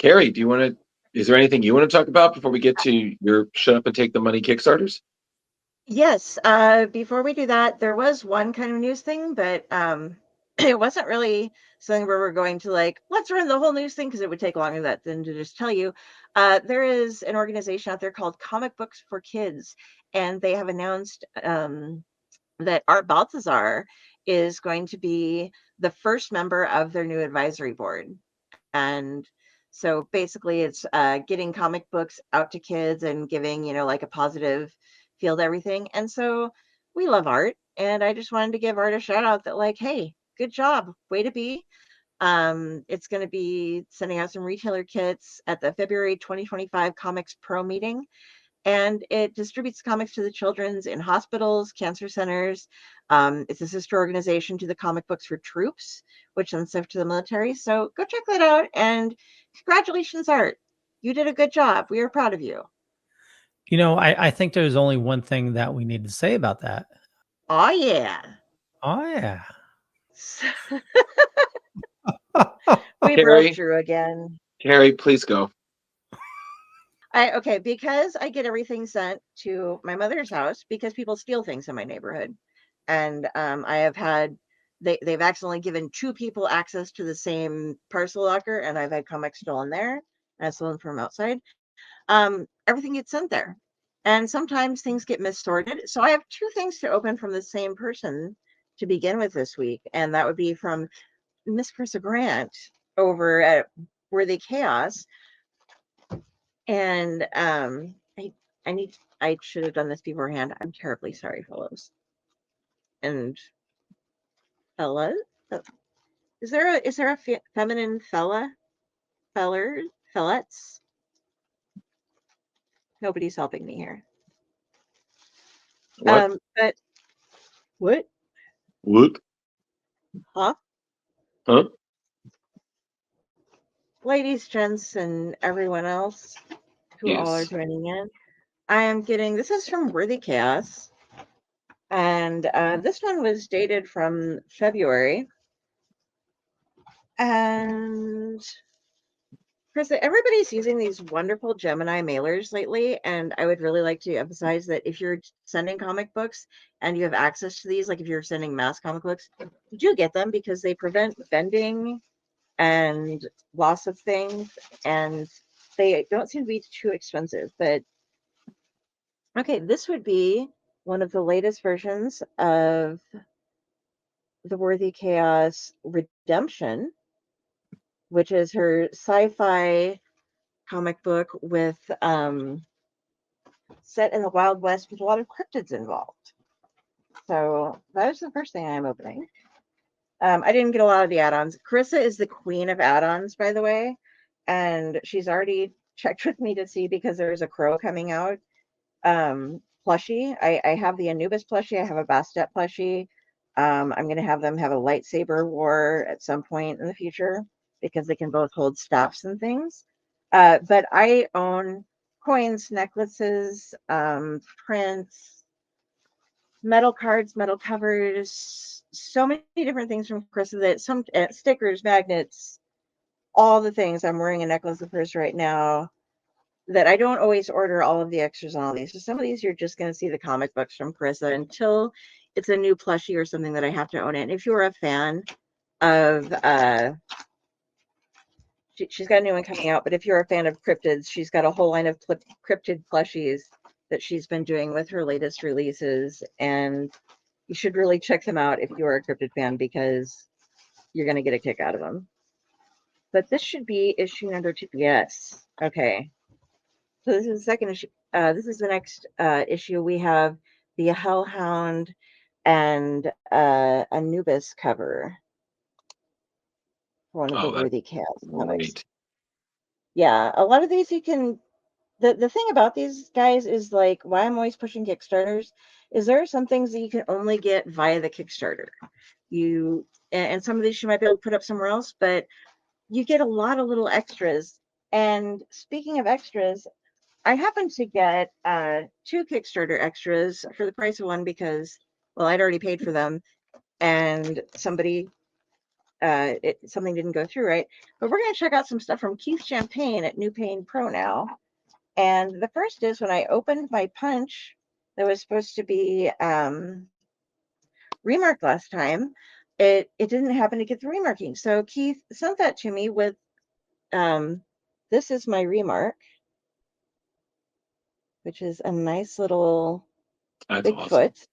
Carrie, is there anything you want to talk about before we get to your shut up and take the money Kickstarters? Yes, before we do that, there was one kind of news thing, but it wasn't really something where we're going to like, let's run the whole news thing because it would take longer than to just tell you. There is an organization out there called Comic Books for Kids, and they have announced that Art Balthazar is going to be the first member of their new advisory board. And so basically it's getting comic books out to kids and giving, like a positive feel to everything. And so we love Art. And I just wanted to give Art a shout out that, like, hey, good job. Way to be. It's going to be sending out some retailer kits at the February 2025 Comics Pro meeting, and it distributes comics to the children's in hospitals, cancer centers. It's a sister organization to the Comic Books for Troops, which sends stuff to the military. So go check that out. And congratulations, Art. You did a good job. We are proud of you. I think there's only one thing that we need to say about that. Oh, yeah. Oh, yeah. We broke Carrie, Drew again. Carrie, please go. Okay, because I get everything sent to my mother's house because people steal things in my neighborhood. And I have had they've accidentally given two people access to the same parcel locker, and I've had comics stolen there and stolen from outside. Everything gets sent there, and sometimes things get missorted. So I have two things to open from the same person to begin with this week, and that would be from Miss Carissa Grant over at Worthy Chaos. And I should have done this beforehand. I'm terribly sorry, fellows and fellas. Is there a feminine fellets? Nobody's helping me here. What? But what? What? Huh? Huh? Ladies, gents, and everyone else who all are Yes. joining in. I am getting this is from Worthy Chaos, and this one was dated from February. And Chris, everybody's using these wonderful Gemini mailers lately, and I would really like to emphasize that if you're sending comic books and you have access to these, like if you're sending mass comic books, do get them because they prevent vending and loss of things, and they don't seem to be too expensive. But okay, this would be one of the latest versions of the Worthy Chaos Redemption, which is her sci-fi comic book with set in the Wild West with a lot of cryptids involved. So that is the first thing I'm opening. I didn't get a lot of the add-ons. Carissa is the queen of add-ons, by the way, and she's already checked with me to see because there's a crow coming out plushie. I have the Anubis plushie. I have a Bastet plushie. I'm going to have them have a lightsaber war at some point in the future because they can both hold staffs and things. But I own coins, necklaces, prints, metal cards, metal covers, so many different things from Carissa that some stickers, magnets, all the things. I'm wearing a necklace of hers right now that I don't always order all of the extras on all these. So some of these you're just going to see the comic books from Carissa until it's a new plushie or something that I have to own it. And if you're a fan of she's got a new one coming out, but if you're a fan of cryptids, she's got a whole line of cryptid plushies that she's been doing with her latest releases, and you should really check them out if you're a cryptid fan because you're going to get a kick out of them. But this should be issue number 2. Yes. Okay. So this is the second issue. This is the next issue. We have the Hellhound and Anubis cover for one of the Oh, that's Worthy Chaos comics. great. Yeah, a lot of these you can. The thing about these guys is like why I'm always pushing Kickstarters is there are some things that you can only get via the Kickstarter. And some of these you might be able to put up somewhere else, but you get a lot of little extras. And speaking of extras, I happened to get 2 Kickstarter extras for the price of one because, well, I'd already paid for them, and somebody something didn't go through right. But we're going to check out some stuff from Keith Champagne at New Pain Pro now. And the first is when I opened my punch that was supposed to be remarked last time, it didn't happen to get the remarking. So Keith sent that to me with this is my remark, which is a nice little That's Bigfoot awesome.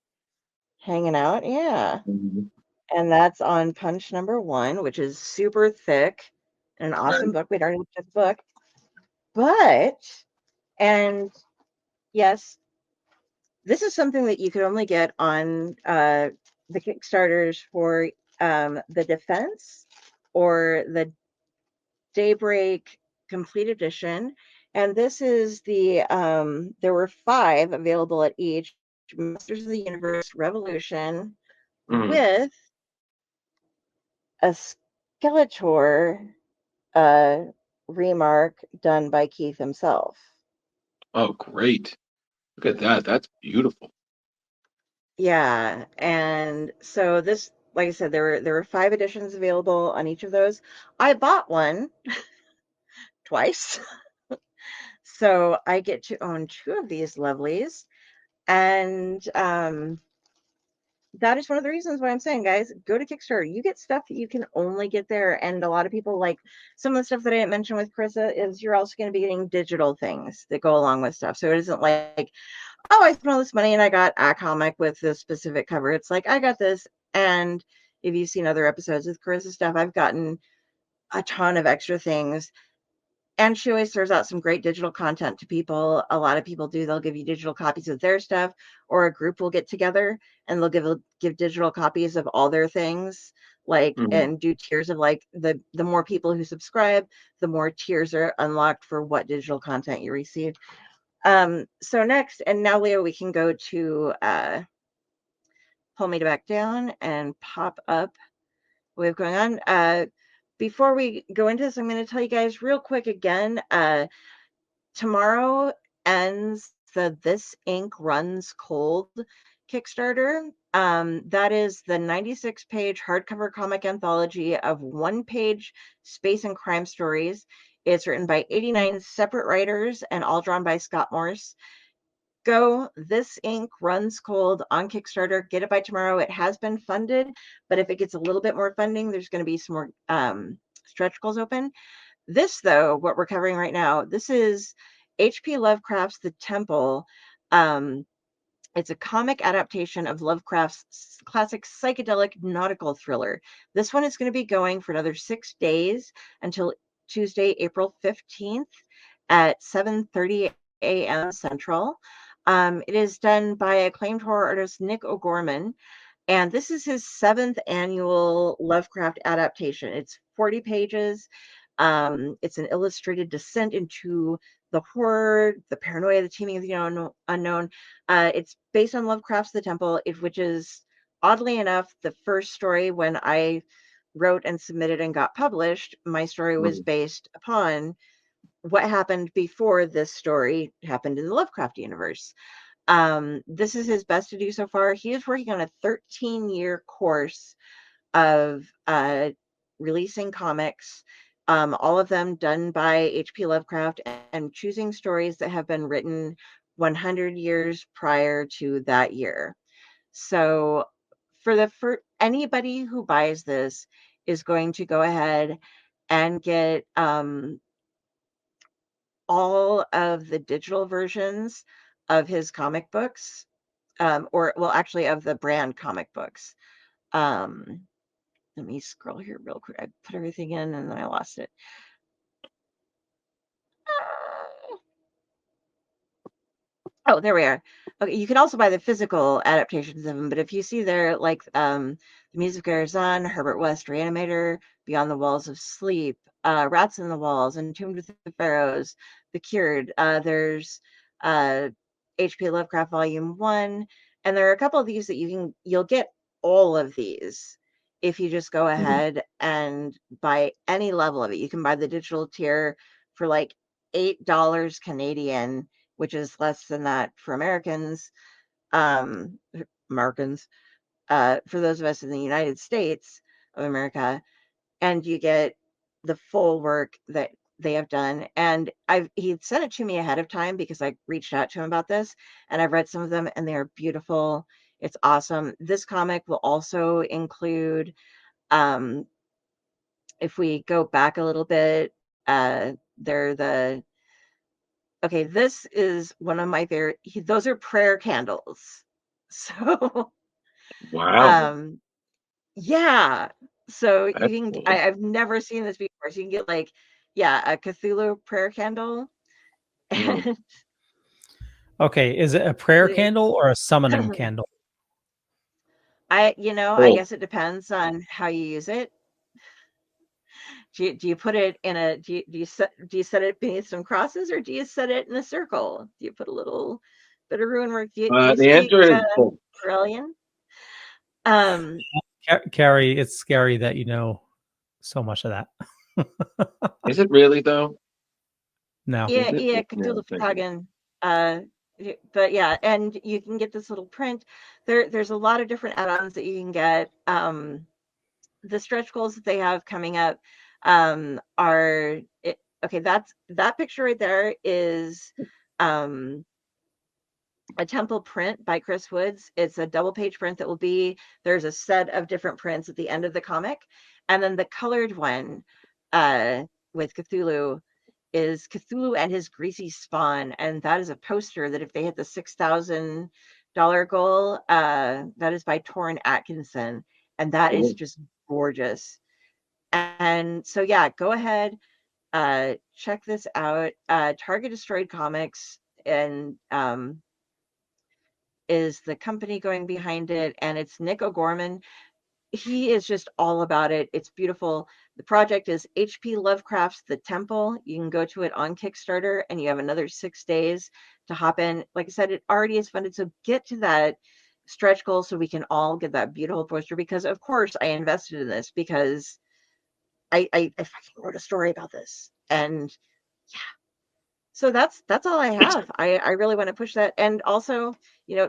hanging out. Yeah. Mhm. And that's on punch number 1, which is super thick. An awesome Right. book. We'd already looked at the book. But, and yes, this is something that you could only get on the Kickstarters for the Defense or the Daybreak Complete Edition. And this is the, there were 5 available at each Masters of the Universe Revolution Mhm. with a Skeletor uh, remark done by Keith himself. Oh, great. Look at that. That's beautiful. Yeah, and so this, like I said, there were 5 editions available on each of those. I bought one twice, so I get to own 2 of these lovelies, and that is one of the reasons why I'm saying, guys, go to Kickstarter. You get stuff that you can only get there, and a lot of people like some of the stuff that I didn't mention with Carissa is you're also going to be getting digital things that go along with stuff. So it isn't like, oh, I spent all this money and I got a comic with this specific cover. It's like I got this, and if you've seen other episodes with Carissa stuff, I've gotten a ton of extra things. And she always throws out some great digital content to people. A lot of people do. They'll give you digital copies of their stuff, or a group will get together and they'll give digital copies of all their things, like, Mhm. and do tiers of like the more people who subscribe, the more tiers are unlocked for what digital content you receive. So next, and now Leo, we can go to pull me back down and pop up what we have going on. Before we go into this, I'm going to tell you guys real quick again. Tomorrow ends the This Ink Runs Cold Kickstarter. That is the 96-page hardcover comic anthology of one-page space and crime stories. It's written by 89 separate writers and all drawn by Scott Morse. Go. This Ink Runs Cold on Kickstarter. Get it by tomorrow. It has been funded, but if it gets a little bit more funding, there's going to be some more stretch goals open. This, though, what we're covering right now, this is H.P. Lovecraft's The Temple. It's a comic adaptation of Lovecraft's classic psychedelic nautical thriller. This one is going to be going for another 6 days until Tuesday, April 15th at 7:30 a.m. Central. It is done by acclaimed horror artist Nick O'Gorman, and this is his 7th annual Lovecraft adaptation. It's 40 pages. It's an illustrated descent into the horror, the paranoia, the teeming of the unknown. It's based on Lovecraft's The Temple, which is, oddly enough, the first story when I wrote and submitted and got published. My story was Mhm. based upon what happened before this story happened in the Lovecraft universe. This is his best to do so far. He is working on a 13-year course of releasing comics, all of them done by H.P. Lovecraft, and choosing stories that have been written 100 years prior to that year. So for anybody who buys this is going to go ahead and get all of the digital versions of his comic books, or well, actually of the brand comic books. Um, Let me scroll here real quick. I put everything in and then I lost it. Oh, there we are. Okay, you can also buy the physical adaptations of them, but if you see there, like The Music of Garzon, Herbert West, Reanimator, Beyond the Walls of Sleep, Rats in the Walls, Entombed with the Pharaohs, The Cured, there's uh, H.P. Lovecraft Volume 1, and there are a couple of these that you'll get all of these if you just go Mhm. ahead and buy any level of it. You can buy the digital tier for like $8 Canadian, which is less than that for Americans. Um, Americans, for those of us in the United States of America. and you get the full work that they have done. And he sent it to me ahead of time because I reached out to him about this, and I've read some of them, and they are beautiful. It's awesome. This comic will also include, if we go back a little bit, okay, this is one of my favorite. Those are prayer candles. So, Wow. yeah. So you That's can, cool. I've never seen this before. So you can get like, yeah, a Cthulhu prayer candle. Mm. And Okay, is it a prayer it- candle or a summoning candle? I Cool. guess it depends on how you use it. Do you put it in a, do you set it beneath some crosses, or do you set it in a circle? Do you put a little bit of rune work? Do you The speak answer is both. Corellian? Um, Carrie, it's scary that you know so much of that. Is it really though? No. Is it? yeah, No, Cthulhu thank you. Pagan. But yeah, and you can get this little print. There's a lot of different add-ons that you can get. The stretch goals that they have coming up are okay. That picture right there is a temple print by Chris Woods. It's a double page print that will be, there's a set of different prints at the end of the comic. And then the colored one with Cthulhu is Cthulhu and his greasy spawn. And that is a poster that if they hit the $6,000 goal, that is by Toren Atkinson. And that is Cool. just gorgeous. And so, yeah, go ahead, check this out. Target Destroyed Comics and is the company going behind it, and it's Nick O'Gorman. He is just all about it. It's beautiful. The project is H.P. Lovecraft's The Temple. You can go to it on Kickstarter, and you have another 6 days to hop in. Like I said, it already is funded, so get to that stretch goal so we can all get that beautiful poster, because of course I invested in this because I fucking wrote a story about this. And yeah, so that's all I have. I really want to push that. And also,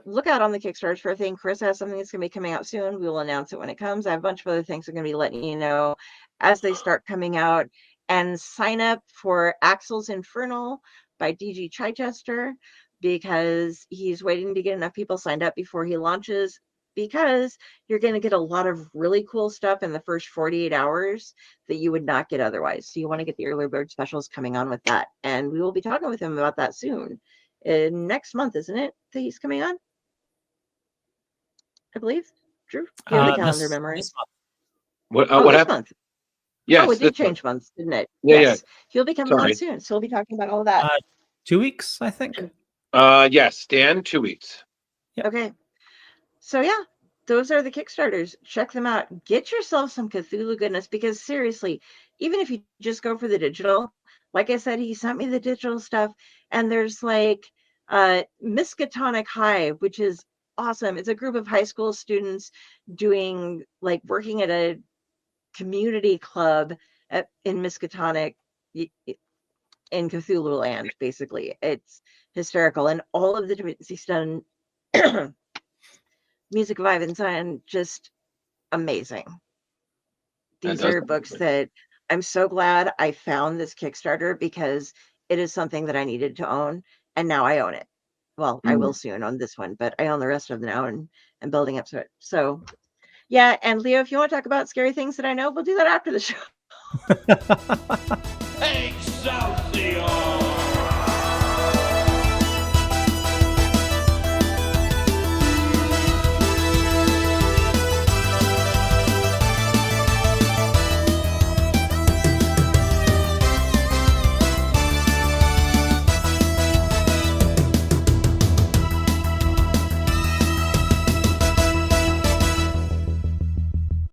look out on the Kickstarter for a thing. Chris has something that's going to be coming out soon. We will announce it when it comes. I have a bunch of other things I'm going to be letting you know as they start coming out. And sign up for Axel's Infernal by DG Chichester, because he's waiting to get enough people signed up before he launches, because you're going to get a lot of really cool stuff in the first 48 hours that you would not get otherwise. So you want to get the early bird specials coming on with that. And we will be talking with him about that soon. Next month, isn't it, that he's coming on? I believe. Drew, do you have the calendar memory? This month. What this happened? month. Yes, Oh, it did this month. change months, didn't it? Yeah, yes. He'll be coming on Sorry. soon. So we'll be talking about all of that. 2 weeks, I think. Yes, Dan, 2 weeks. Yep. Okay. So yeah, those are the Kickstarters. Check them out. Get yourself some Cthulhu goodness, because seriously, even if you just go for the digital, like I said, he sent me the digital stuff, and there's like Miskatonic High, which is awesome. It's a group of high school students doing, like, working at a community club in Miskatonic, in Cthulhu land, basically. It's hysterical. And all of the different, he's done Music of Ivan Zion, just amazing. These are books that I'm so glad I found this Kickstarter, because it is something that I needed to own, and now I own it. Well, I will soon on this one, but I own the rest of them now, and building up to it. So yeah, and Leo, if you want to talk about scary things that I know, we'll do that after the show. Hey, so